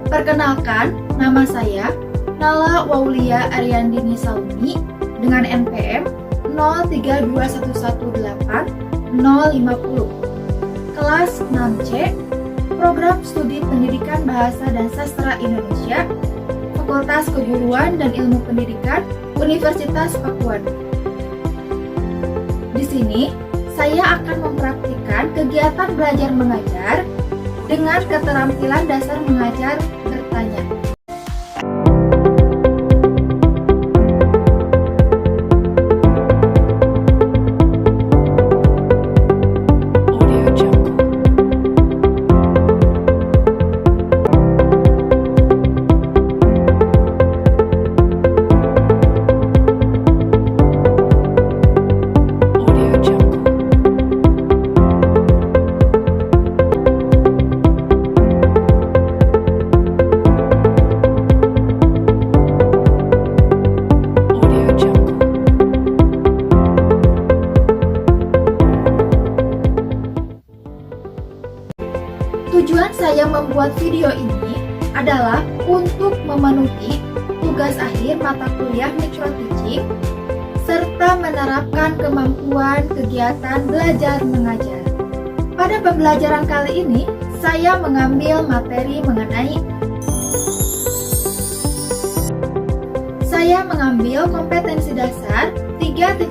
Perkenalkan, nama saya Nala Waulia Ariandini Saumi dengan NPM 032118-050, kelas 6C, Program Studi Pendidikan Bahasa dan Sastra Indonesia, Fakultas Keguruan dan Ilmu Pendidikan, Universitas Pakuan. Di sini, saya akan mempraktikkan kegiatan belajar mengajar dengan keterampilan dasar mengajar bertanya. Tujuan saya membuat video ini adalah untuk memenuhi tugas akhir mata kuliah micro teaching serta menerapkan kemampuan kegiatan belajar mengajar. Pada pembelajaran kali ini, saya mengambil materi mengenai kompetensi dasar 3.1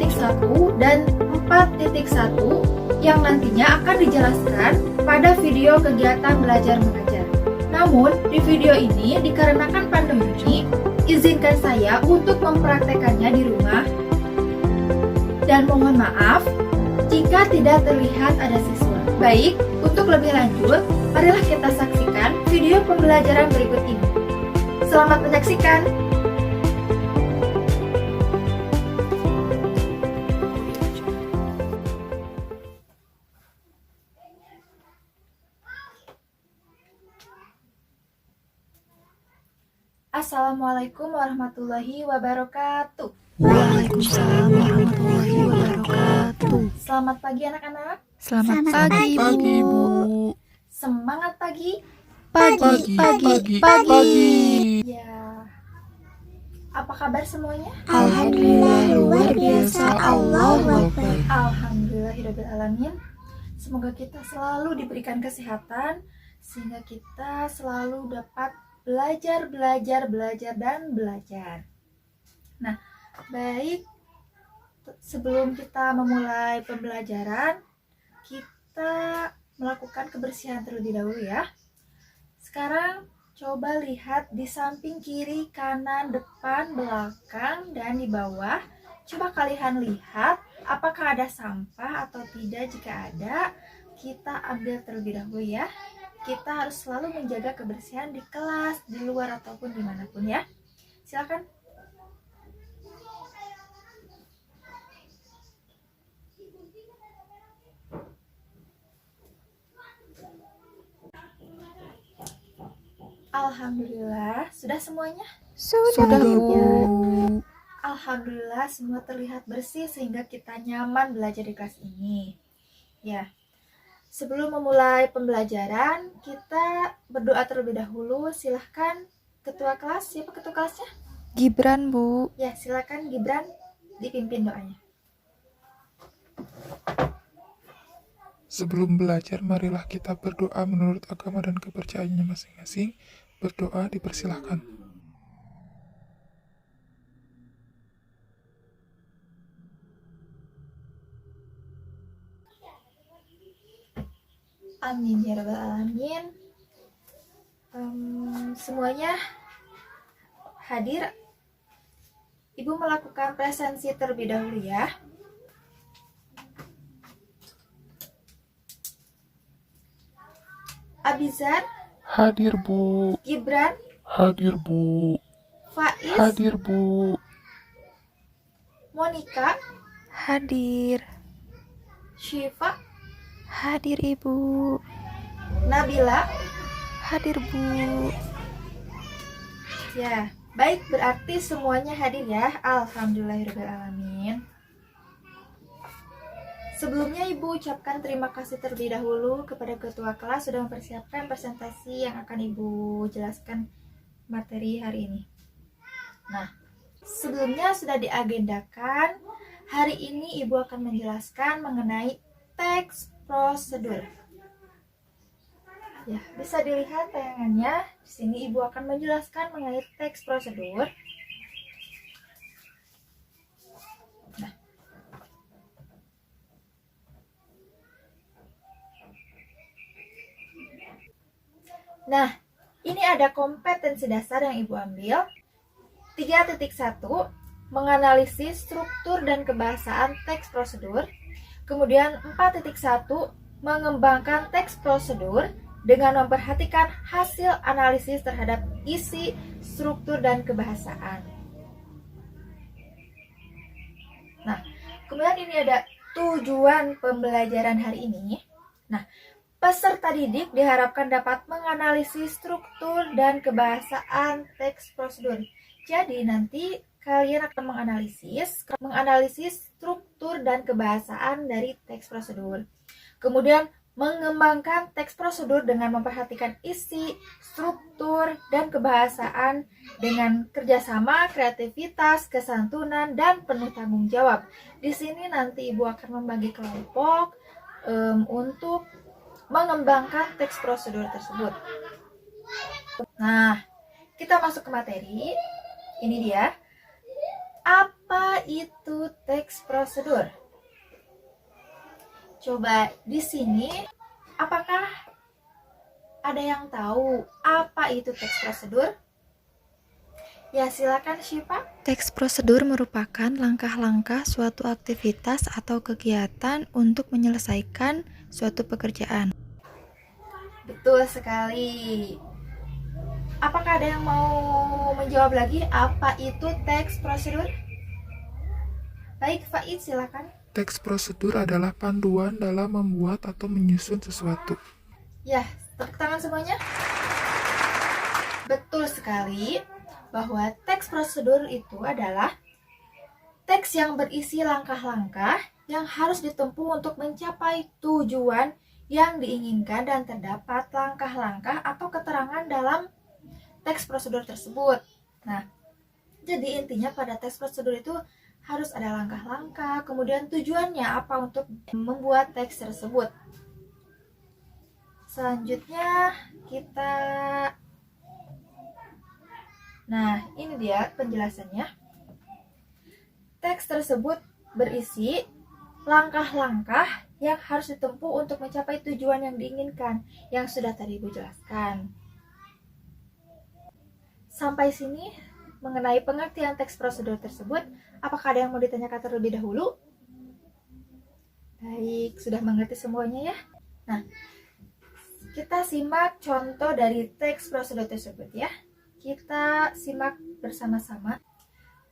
dan 4.1 yang nantinya akan dijelaskan pada video kegiatan belajar mengajar. Namun, di video ini dikarenakan pandemi, izinkan saya untuk mempraktekannya di rumah. Dan mohon maaf jika tidak terlihat ada siswa. Baik, untuk lebih lanjut, marilah kita saksikan video pembelajaran berikut ini. Selamat menyaksikan! Assalamualaikum warahmatullahi wabarakatuh. Waalaikumsalam warahmatullahi wabarakatuh. Selamat pagi anak-anak. Selamat pagi, Bu. Semangat pagi. Pagi. Ya. Apa kabar semuanya? Alhamdulillah luar biasa. Allahu Akbar. Alhamdulillahirrabbilalamin. Semoga kita selalu diberikan kesehatan sehingga kita selalu dapat belajar. Nah, baik, sebelum kita memulai pembelajaran, kita melakukan kebersihan terlebih dahulu ya. Sekarang coba lihat di samping kiri, kanan, depan, belakang, dan di bawah. Coba kalian lihat apakah ada sampah atau tidak. Jika ada, kita ambil terlebih dahulu ya. Kita harus selalu menjaga kebersihan di kelas, di luar ataupun dimanapun ya. Silakan. Alhamdulillah, sudah semuanya? Sudah, Bu. Alhamdulillah, semua terlihat bersih sehingga kita nyaman belajar di kelas ini. Ya. Sebelum memulai pembelajaran, kita berdoa terlebih dahulu. Silahkan ketua kelas, siapa ketua kelasnya? Gibran, Bu. Ya, silakan Gibran dipimpin doanya. Sebelum belajar, marilah kita berdoa menurut agama dan kepercayaannya masing-masing. Berdoa dipersilahkan. Amin ya rabbal alamin. Semuanya hadir. Ibu melakukan presensi terlebih dahulu ya. Abizar, Hadir, Bu. Gibran, Hadir, Bu. Faiz, Hadir, Bu. Monika, Hadir. Syifa, Hadir, Ibu. Nabila. Hadir, Bu. Ya, baik, berarti semuanya hadir ya. Alhamdulillahirrahmanirrahim. Sebelumnya Ibu ucapkan terima kasih terlebih dahulu kepada ketua kelas sudah mempersiapkan presentasi yang akan Ibu jelaskan materi hari ini. Nah, sebelumnya sudah diagendakan, hari ini Ibu akan menjelaskan mengenai teks prosedur. Ya, bisa dilihat tayangannya. Di sini Ibu akan menjelaskan mengenai teks prosedur. Nah, ini ada kompetensi dasar yang Ibu ambil. 3.1, menganalisis struktur dan kebahasaan teks prosedur. Kemudian 4.1, mengembangkan teks prosedur dengan memperhatikan hasil analisis terhadap isi, struktur, dan kebahasaan. Nah, kemudian ini ada tujuan pembelajaran hari ini. Nah, peserta didik diharapkan dapat menganalisis struktur dan kebahasaan teks prosedur. Jadi nanti kalian akan menganalisis struktur dan kebahasaan dari teks prosedur. Kemudian mengembangkan teks prosedur dengan memperhatikan isi, struktur, dan kebahasaan dengan kerjasama, kreativitas, kesantunan, dan penuh tanggung jawab. Di sini nanti Ibu akan membagi kelompok untuk mengembangkan teks prosedur tersebut. Nah, kita masuk ke materi. Ini dia. Apa itu teks prosedur? Coba di sini, apakah ada yang tahu apa itu teks prosedur? Ya, silakan Syifa. Teks prosedur merupakan langkah-langkah suatu aktivitas atau kegiatan untuk menyelesaikan suatu pekerjaan. Betul sekali. Apakah ada yang mau menjawab lagi apa itu teks prosedur? Baik, Faid, silakan. Teks prosedur adalah panduan dalam membuat atau menyusun sesuatu. Ya, tepuk tangan semuanya. Betul sekali bahwa teks prosedur itu adalah teks yang berisi langkah-langkah yang harus ditempuh untuk mencapai tujuan yang diinginkan dan terdapat langkah-langkah atau keterangan dalam teks prosedur tersebut. Nah, jadi intinya pada teks prosedur itu harus ada langkah-langkah, kemudian tujuannya apa untuk membuat teks tersebut. Selanjutnya kita... Nah, ini dia penjelasannya. Teks tersebut berisi langkah-langkah yang harus ditempuh untuk mencapai tujuan yang diinginkan, yang sudah tadi Ibu jelaskan. Sampai sini mengenai pengertian teks prosedur tersebut, apakah ada yang mau ditanyakan terlebih dahulu? Baik, sudah mengerti semuanya ya? Nah, kita simak contoh dari teks prosedur tersebut ya. Kita simak bersama-sama.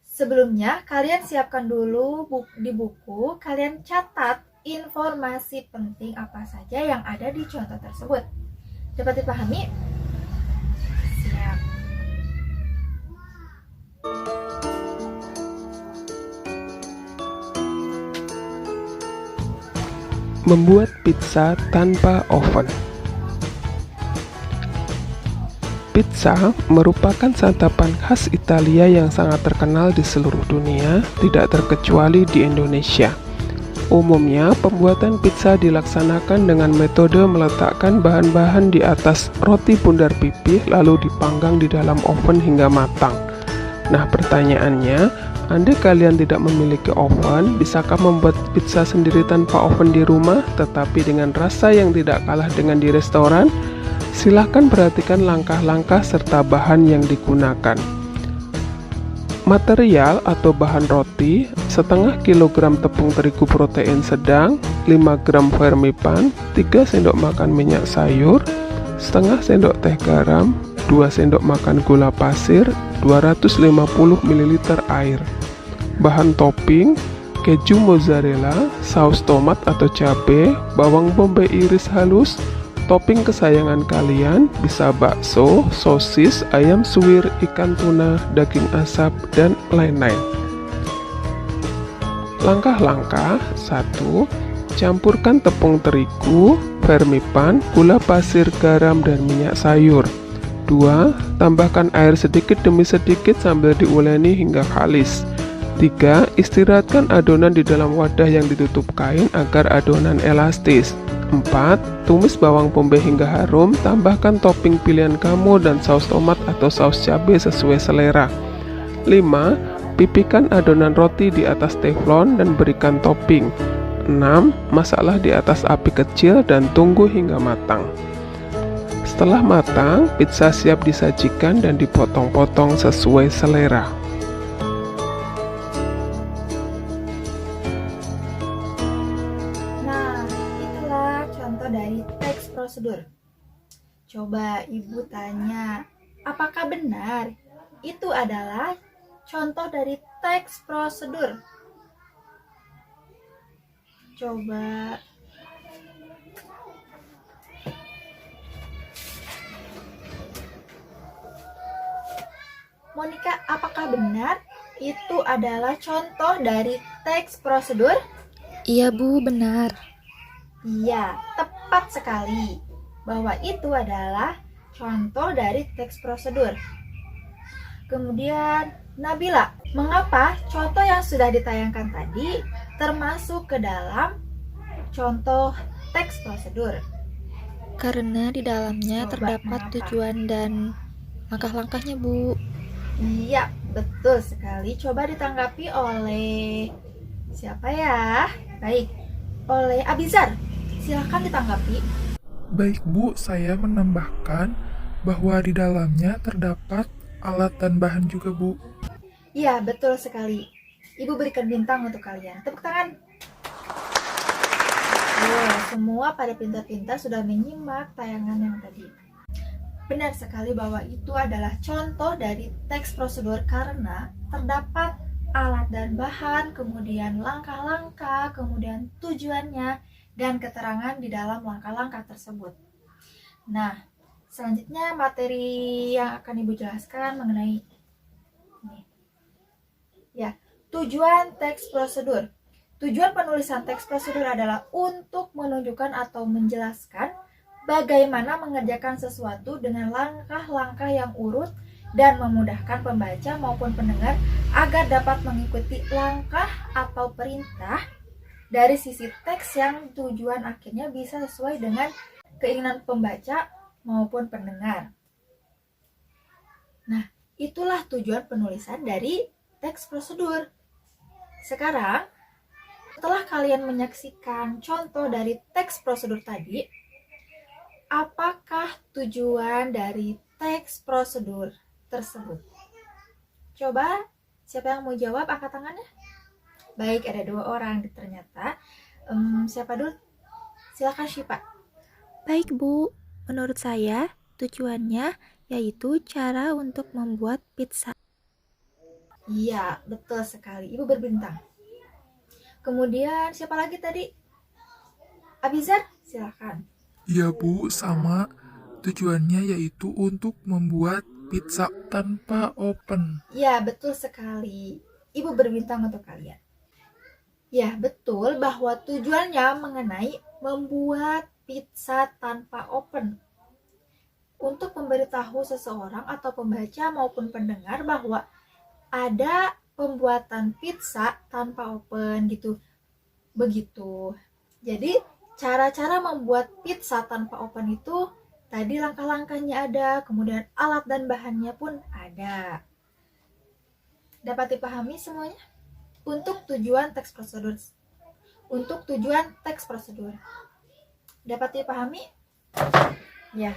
Sebelumnya, kalian siapkan dulu di buku, kalian catat informasi penting apa saja yang ada di contoh tersebut. Dapat dipahami? Siap. Membuat pizza tanpa oven. Pizza merupakan santapan khas Italia yang sangat terkenal di seluruh dunia, tidak terkecuali di Indonesia. Umumnya, pembuatan pizza dilaksanakan dengan metode meletakkan bahan-bahan di atas roti bundar pipih lalu dipanggang di dalam oven hingga matang. Nah, pertanyaannya, andai kalian tidak memiliki oven, bisakah membuat pizza sendiri tanpa oven di rumah, tetapi dengan rasa yang tidak kalah dengan di restoran? Silahkan perhatikan langkah-langkah serta bahan yang digunakan. Material atau bahan roti, setengah kilogram tepung terigu protein sedang, 5 gram vermipan, 3 sendok makan minyak sayur, setengah sendok teh garam, 2 sendok makan gula pasir, 250 ml air. Bahan topping, keju mozzarella, saus tomat atau cabai, bawang bombay iris halus. Topping kesayangan kalian bisa bakso, sosis, ayam suwir, ikan tuna, daging asap, dan lain-lain. Langkah-langkah 1. Campurkan tepung terigu, vermipan, gula pasir, garam, dan minyak sayur. 2. Tambahkan air sedikit demi sedikit sambil diuleni hingga kalis. 3. Istirahatkan adonan di dalam wadah yang ditutup kain agar adonan elastis. 4. Tumis bawang bombay hingga harum, tambahkan topping pilihan kamu dan saus tomat atau saus cabai sesuai selera. 5. Pipihkan adonan roti di atas teflon dan berikan topping. 6. Masaklah di atas api kecil dan tunggu hingga matang. Setelah matang, pizza siap disajikan dan dipotong-potong sesuai selera. Nah, itulah contoh dari teks prosedur. Coba Ibu tanya, apakah benar itu adalah contoh dari teks prosedur? Coba. Monica, apakah benar itu adalah contoh dari teks prosedur? Iya Bu, benar. Iya, tepat sekali. Bahwa itu adalah contoh dari teks prosedur. Kemudian, Nabila, mengapa contoh yang sudah ditayangkan tadi termasuk ke dalam contoh teks prosedur? Karena di dalamnya Coba, terdapat kenapa? tujuan dan langkah-langkahnya Bu. Iya, betul sekali. Coba ditanggapi oleh siapa ya? Baik, oleh Abizar. Silahkan ditanggapi. Baik Bu, saya menambahkan bahwa di dalamnya terdapat alat dan bahan juga Bu. Iya, betul sekali. Ibu berikan bintang untuk kalian. Tepuk tangan. Semua pada pintar-pintar sudah menyimak tayangan yang tadi. Benar sekali bahwa itu adalah contoh dari teks prosedur karena terdapat alat dan bahan, kemudian langkah-langkah, kemudian tujuannya, dan keterangan di dalam langkah-langkah tersebut. Nah, selanjutnya materi yang akan Ibu jelaskan mengenai ini. Ya, tujuan teks prosedur. Tujuan penulisan teks prosedur adalah untuk menunjukkan atau menjelaskan bagaimana mengerjakan sesuatu dengan langkah-langkah yang urut dan memudahkan pembaca maupun pendengar agar dapat mengikuti langkah atau perintah dari sisi teks yang tujuan akhirnya bisa sesuai dengan keinginan pembaca maupun pendengar. Nah, itulah tujuan penulisan dari teks prosedur. Sekarang, setelah kalian menyaksikan contoh dari teks prosedur tadi, apakah tujuan dari teks prosedur tersebut? Coba, siapa yang mau jawab? Angkat tangannya. Baik, ada 2 orang ternyata. Siapa dulu? Silakan Syifa. Baik Bu, menurut saya tujuannya yaitu cara untuk membuat pizza. Iya, betul sekali. Ibu berbintang. Kemudian siapa lagi tadi? Abizar, silakan. Iya Bu, sama. Tujuannya yaitu untuk membuat pizza tanpa oven. Ya, betul sekali. Ibu berbintang untuk kalian. Ya, betul bahwa tujuannya mengenai membuat pizza tanpa oven. Untuk memberitahu seseorang atau pembaca maupun pendengar bahwa ada pembuatan pizza tanpa oven gitu. Begitu. Jadi, cara-cara membuat pizza tanpa oven itu tadi langkah-langkahnya ada, kemudian alat dan bahannya pun ada. Dapat dipahami semuanya? Untuk tujuan teks prosedur. Dapat dipahami? Ya,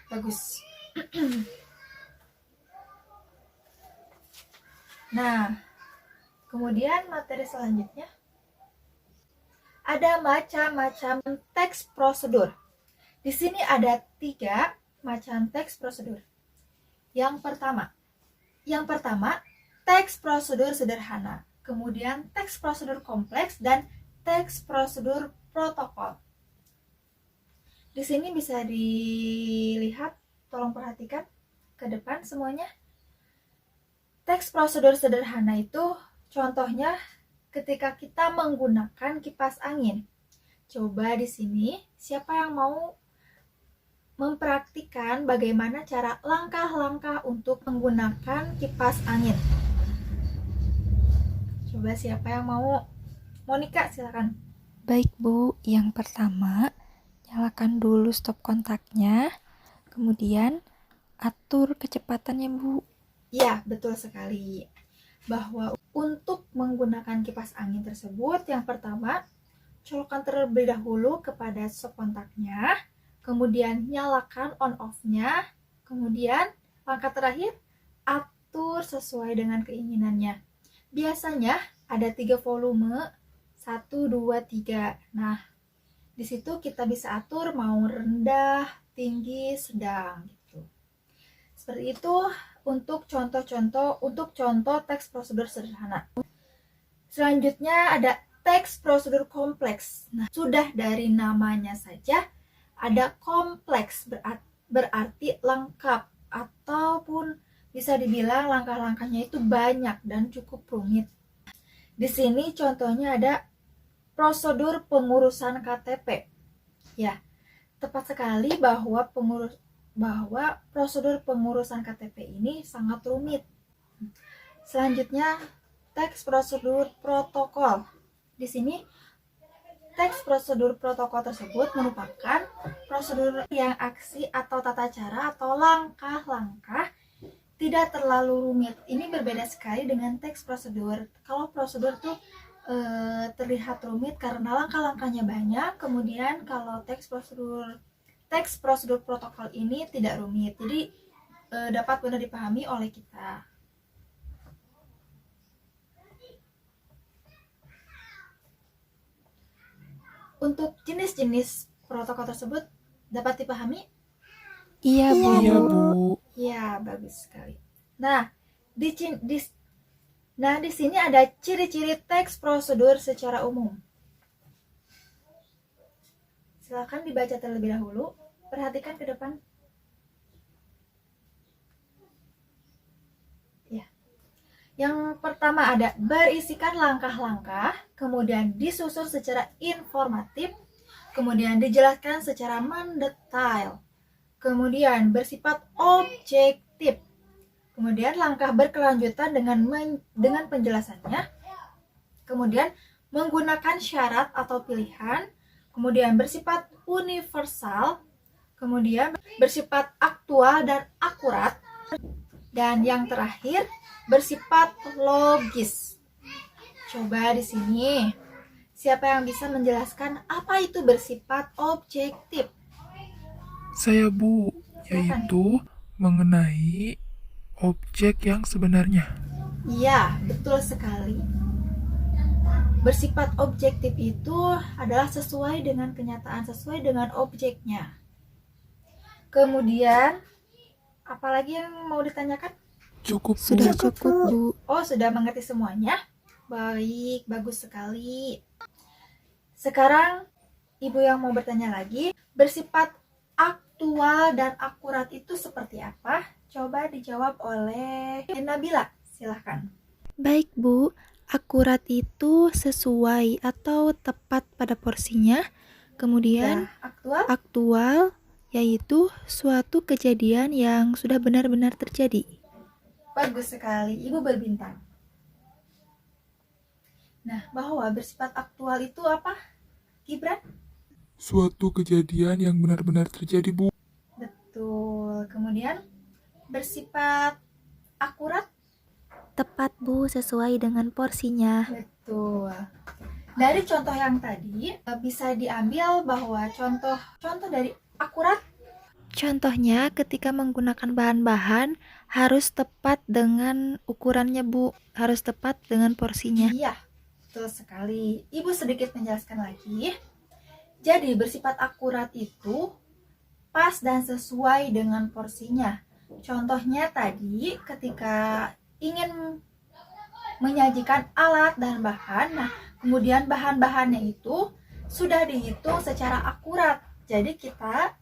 bagus. Nah, kemudian materi selanjutnya ada macam-macam teks prosedur. Di sini ada 3 macam teks prosedur. Yang pertama, teks prosedur sederhana. Kemudian teks prosedur kompleks dan teks prosedur protokol. Di sini bisa dilihat, tolong perhatikan ke depan semuanya. Teks prosedur sederhana itu contohnya ketika kita menggunakan kipas angin. Coba di sini siapa yang mau mempraktikkan bagaimana cara langkah-langkah untuk menggunakan kipas angin? Coba siapa yang mau? Monica, silakan. Baik Bu, yang pertama nyalakan dulu stop kontaknya, kemudian atur kecepatannya Bu. Ya, betul sekali. Bahwa untuk menggunakan kipas angin tersebut, yang pertama, colokkan terlebih dahulu kepada stop kontaknya, kemudian nyalakan on off-nya, kemudian langkah terakhir, atur sesuai dengan keinginannya. Biasanya ada 3 volume, 1, 2, 3. Nah, di situ kita bisa atur mau rendah, tinggi, sedang gitu. Seperti itu untuk contoh teks prosedur sederhana. Selanjutnya ada teks prosedur kompleks. Nah, sudah dari namanya saja ada kompleks, berarti lengkap ataupun bisa dibilang langkah-langkahnya itu banyak dan cukup rumit. Di sini contohnya ada prosedur pengurusan KTP. Ya, tepat sekali bahwa prosedur pengurusan KTP ini sangat rumit. Selanjutnya, teks prosedur protokol. Di sini, teks prosedur protokol tersebut merupakan prosedur yang aksi atau tata cara atau langkah-langkah tidak terlalu rumit. Ini berbeda sekali dengan teks prosedur. Kalau prosedur tuh terlihat rumit karena langkah-langkahnya banyak. Kemudian kalau teks prosedur protokol ini tidak rumit. Jadi dapat benar dipahami oleh kita. Untuk jenis-jenis protokol tersebut dapat dipahami? Iya Bu. Iya, Bu. Ya, bagus sekali. Nah, di sini ada ciri-ciri teks prosedur secara umum. Silakan dibaca terlebih dahulu. Perhatikan ke depan. Ya. Yang pertama ada berisikan langkah-langkah, kemudian disusun secara informatif, kemudian dijelaskan secara mendetail, kemudian bersifat objektif, kemudian langkah berkelanjutan dengan penjelasannya, kemudian menggunakan syarat atau pilihan, kemudian bersifat universal, kemudian bersifat aktual dan akurat, dan yang terakhir bersifat logis. Coba di sini, siapa yang bisa menjelaskan apa itu bersifat objektif? Saya, Bu, yaitu mengenai objek yang sebenarnya. Iya, betul sekali. Bersifat objektif itu adalah sesuai dengan kenyataan, sesuai dengan objeknya. Kemudian, apalagi yang mau ditanyakan? Cukup, Bu. Sudah cukup Bu. Oh, sudah mengerti semuanya? Baik, bagus sekali. Sekarang, Ibu yang mau bertanya lagi, bersifat aktual dan akurat itu seperti apa? Coba dijawab oleh Nabila. Silahkan. Baik Bu, akurat itu sesuai atau tepat pada porsinya. Kemudian Aktual? aktual yaitu suatu kejadian yang sudah benar-benar terjadi. Bagus sekali, Ibu berbintang. Nah, bahwa bersifat aktual itu apa, Gibran? Suatu kejadian yang benar-benar terjadi, Bu. Betul. Kemudian, bersifat akurat? Tepat Bu, sesuai dengan porsinya. Betul. Dari contoh yang tadi, bisa diambil bahwa contoh dari akurat. Contohnya ketika menggunakan bahan-bahan harus tepat dengan ukurannya Bu, harus tepat dengan porsinya. Iya, betul sekali. Ibu sedikit menjelaskan lagi. Jadi bersifat akurat itu pas dan sesuai dengan porsinya. Contohnya tadi ketika ingin menyajikan alat dan bahan, nah kemudian bahan-bahannya itu sudah dihitung secara akurat. Jadi kita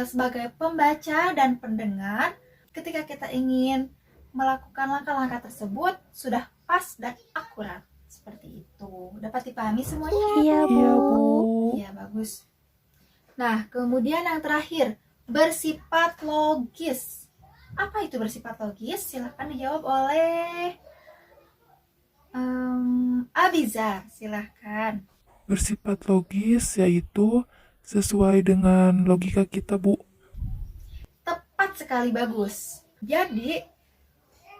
sebagai pembaca dan pendengar, ketika kita ingin melakukan langkah-langkah tersebut sudah pas dan akurat. Seperti itu. Dapat dipahami semuanya? Iya, Iya, Bu. Bu. Iya, bagus. Nah, kemudian yang terakhir, bersifat logis. Apa itu bersifat logis? Silahkan dijawab oleh Abizar. Silahkan. Bersifat logis yaitu sesuai dengan logika kita, Bu. Tepat sekali, bagus. Jadi,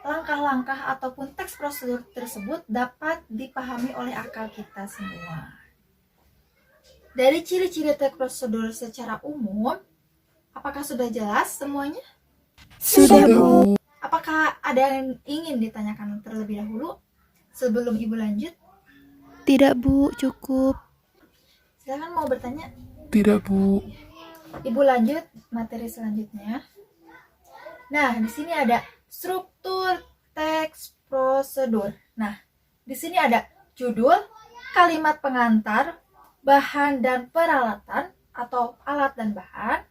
langkah-langkah ataupun teks prosedur tersebut dapat dipahami oleh akal kita semua. Dari ciri-ciri teks prosedur secara umum, apakah sudah jelas semuanya? Sudah, Bu. Apakah ada yang ingin ditanyakan terlebih dahulu sebelum Ibu lanjut? Tidak, Bu, cukup. Silakan mau bertanya. Tidak, Bu. Ibu lanjut materi selanjutnya. Nah, di sini ada struktur teks prosedur. Nah, di sini ada judul, kalimat pengantar, bahan dan peralatan atau alat dan bahan.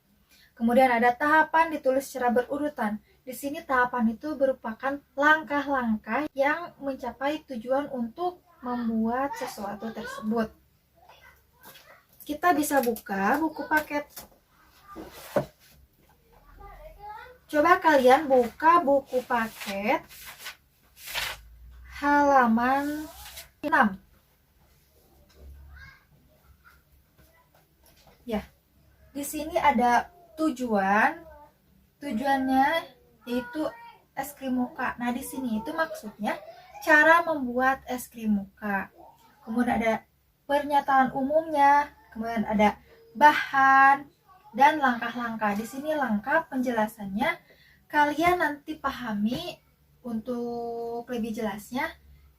Kemudian ada tahapan ditulis secara berurutan. Di sini tahapan itu merupakan langkah-langkah yang mencapai tujuan untuk membuat sesuatu tersebut. Kita bisa buka buku paket. Coba kalian buka buku paket halaman 6. Ya, di sini ada tujuannya yaitu es krim muka. Nah, di sini itu maksudnya cara membuat es krim muka. Kemudian ada pernyataan umumnya, kemudian ada bahan dan langkah-langkah. Di sini lengkap penjelasannya. Kalian nanti pahami untuk lebih jelasnya.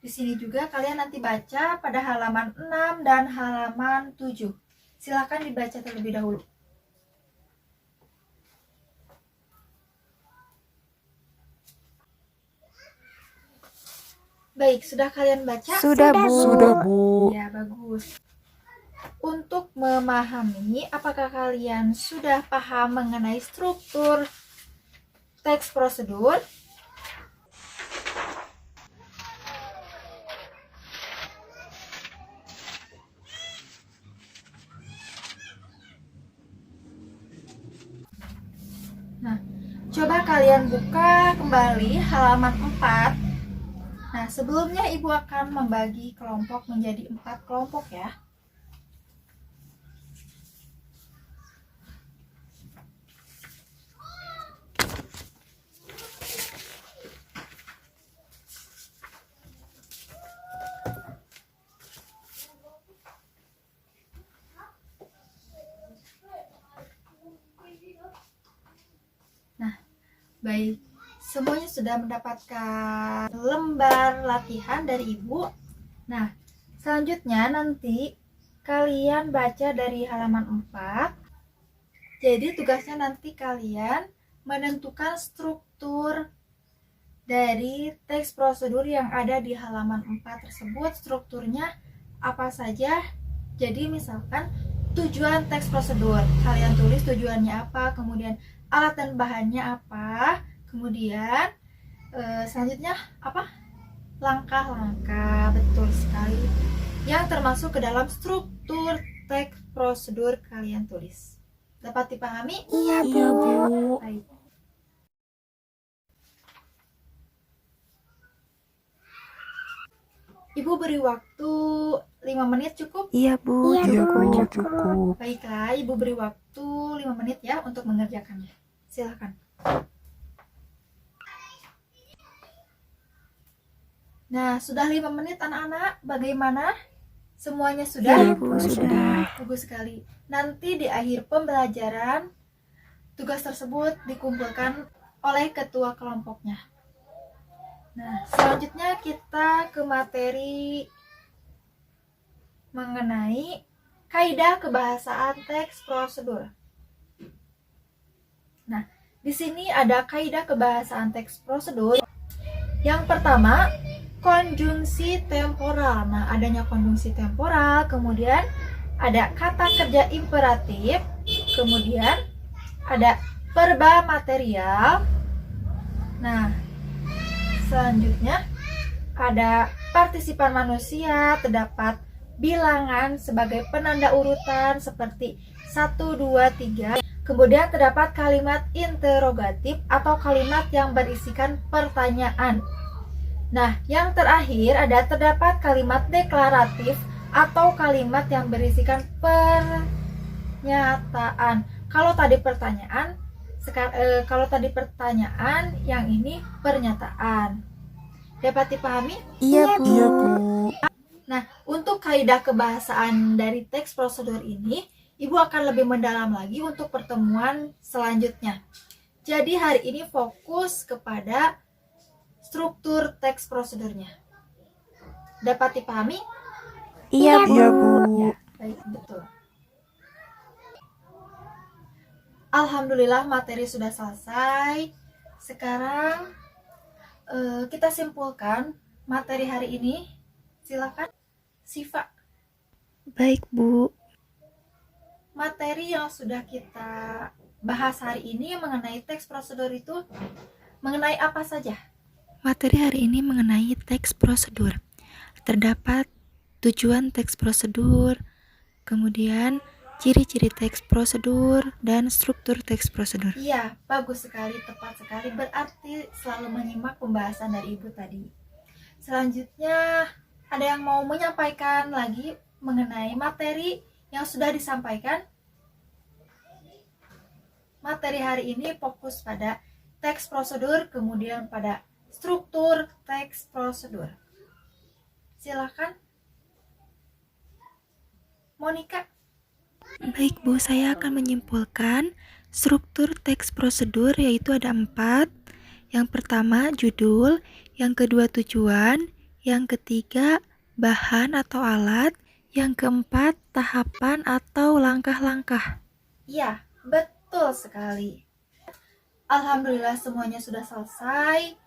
Di sini juga kalian nanti baca pada halaman 6 dan halaman 7. Silakan dibaca terlebih dahulu. Baik, sudah kalian baca? Sudah, Bu. Sudah, Bu. Ya, bagus. Untuk memahami, apakah kalian sudah paham mengenai struktur teks prosedur? Nah, coba kalian buka kembali halaman 4. Nah, sebelumnya Ibu akan membagi kelompok menjadi 4 kelompok ya. Nah, baik. Semuanya sudah mendapatkan lembar latihan dari Ibu. Nah, selanjutnya nanti kalian baca dari halaman 4. Jadi tugasnya nanti kalian menentukan struktur dari teks prosedur yang ada di halaman 4 tersebut. Strukturnya apa saja. Jadi misalkan tujuan teks prosedur, kalian tulis tujuannya apa, kemudian alat dan bahannya apa, kemudian selanjutnya apa? Langkah-langkah, betul sekali, yang termasuk ke dalam struktur teks prosedur kalian tulis. Dapat dipahami? Iya, Bu. Iya, Bu. Baik. Ibu beri waktu 5 menit cukup? Iya, Bu. Iya, Bu. Cukup. Cukup. Baiklah, Ibu beri waktu 5 menit ya untuk mengerjakannya. Silakan. Nah, sudah 5 menit anak-anak. Bagaimana? Semuanya sudah? Iya, Bu. Sudah. Bagus sekali. Nanti di akhir pembelajaran, tugas tersebut dikumpulkan oleh ketua kelompoknya. Nah, selanjutnya kita ke materi mengenai kaidah kebahasaan teks prosedur. Nah, di sini ada kaidah kebahasaan teks prosedur. Yang pertama, konjungsi temporal. Nah, adanya konjungsi temporal, kemudian ada kata kerja imperatif, kemudian ada verba material. Nah, selanjutnya ada partisipan manusia, terdapat bilangan sebagai penanda urutan seperti 1, 2, 3. Kemudian terdapat kalimat interrogatif atau kalimat yang berisikan pertanyaan. Nah, yang terakhir terdapat kalimat deklaratif atau kalimat yang berisikan pernyataan. Kalau tadi pertanyaan, yang ini pernyataan. Dapat dipahami? Iya, Bu. Iya, Bu. Nah, untuk kaidah kebahasaan dari teks prosedur ini, Ibu akan lebih mendalam lagi untuk pertemuan selanjutnya. Jadi hari ini fokus kepada struktur teks prosedurnya. Dapat dipahami? Iya, Bu. Iya, Bu. Ya, baik, betul. Alhamdulillah materi sudah selesai. Sekarang kita simpulkan materi hari ini. Silakan, Siva. Baik, Bu. Materi yang sudah kita bahas hari ini mengenai teks prosedur itu mengenai apa saja? Materi hari ini mengenai teks prosedur. Terdapat tujuan teks prosedur, kemudian ciri-ciri teks prosedur, dan struktur teks prosedur. Iya, bagus sekali, tepat sekali. Berarti selalu menyimak pembahasan dari Ibu tadi. Selanjutnya, ada yang mau menyampaikan lagi mengenai materi yang sudah disampaikan? Materi hari ini fokus pada teks prosedur, kemudian pada struktur teks prosedur. Silakan, Monica. Baik, Bu, saya akan menyimpulkan struktur teks prosedur, yaitu ada 4. Yang pertama, judul. Yang kedua, tujuan. Yang ketiga, bahan atau alat. Yang keempat, tahapan atau langkah-langkah. Iya, betul sekali. Alhamdulillah semuanya sudah selesai.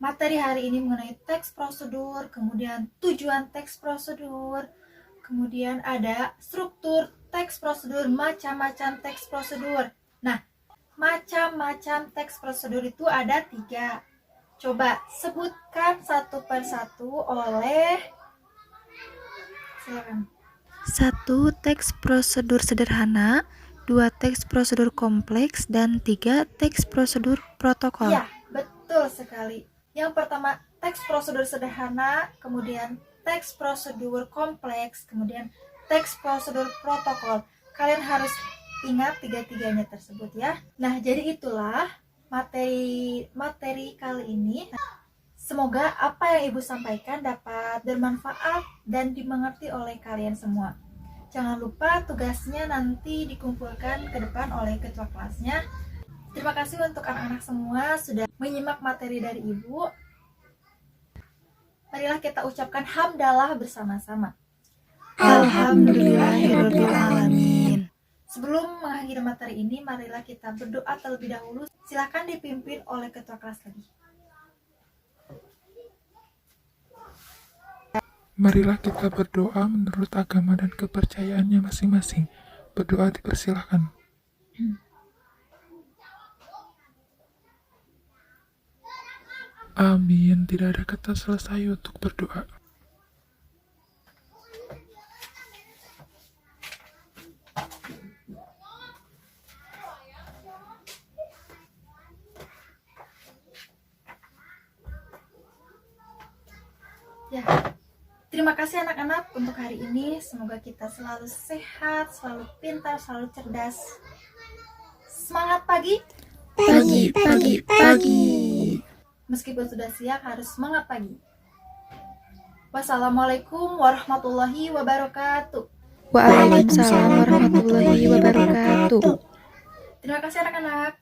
Materi hari ini mengenai teks prosedur, kemudian tujuan teks prosedur, kemudian ada struktur teks prosedur, macam-macam teks prosedur. Nah, macam-macam teks prosedur itu ada 3. Coba sebutkan satu persatu oleh... Silakan. 1. Teks prosedur sederhana. 2. Teks prosedur kompleks. Dan 3. Teks prosedur protokol. Iya, betul sekali. Yang pertama, teks prosedur sederhana, kemudian teks prosedur kompleks, kemudian teks prosedur protokol. Kalian harus ingat 3-tiganya tersebut ya. Nah, jadi itulah materi kali ini. Semoga apa yang Ibu sampaikan dapat bermanfaat dan dimengerti oleh kalian semua. Jangan lupa tugasnya nanti dikumpulkan ke depan oleh ketua kelasnya. Terima kasih untuk anak-anak semua sudah menyimak materi dari Ibu. Marilah kita ucapkan hamdalah bersama-sama. Alhamdulillahirrabbilalamin. Sebelum mengakhiri materi ini, marilah kita berdoa terlebih dahulu. Silakan dipimpin oleh ketua kelas tadi. Marilah kita berdoa menurut agama dan kepercayaannya masing-masing. Berdoa dipersilahkan. Amin. Tidak ada kata selesai untuk berdoa. Ya. Terima kasih anak-anak untuk hari ini. Semoga kita selalu sehat, selalu pintar, selalu cerdas. Semangat pagi. Pagi, pagi, pagi. Meskipun sudah siang, harus semangat pagi. Wassalamualaikum warahmatullahi wabarakatuh. Waalaikumsalam warahmatullahi wabarakatuh. Terima kasih anak-anak.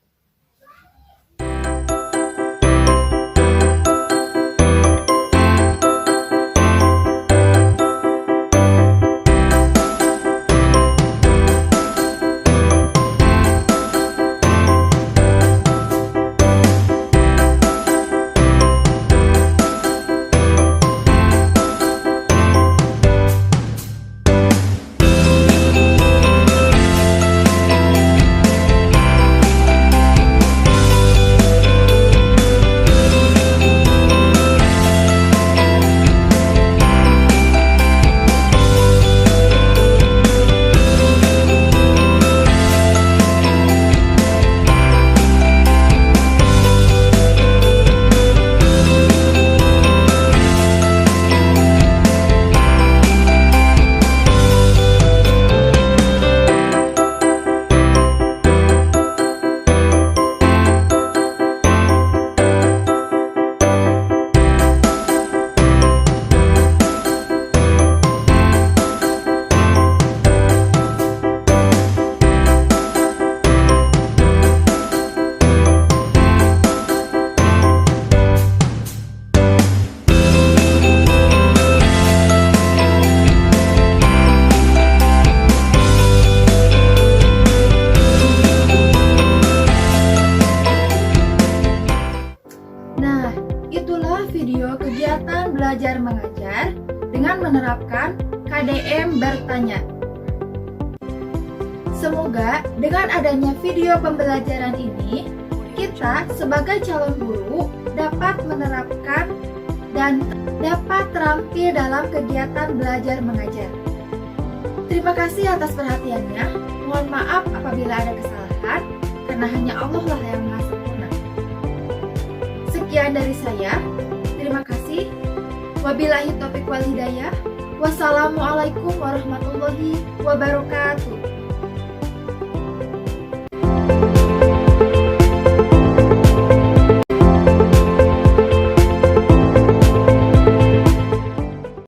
kegiatan belajar mengajar dengan menerapkan KDM bertanya. Semoga dengan adanya video pembelajaran ini, kita sebagai calon guru dapat menerapkan dan dapat terampil dalam kegiatan belajar mengajar. Terima kasih atas perhatiannya. Mohon maaf apabila ada kesalahan, karena hanya Allah lah yang Maha Sempurna. Sekian dari saya. Terima kasih. Wabillahi taufiq wal hidayah. Wassalamualaikum warahmatullahi wabarakatuh.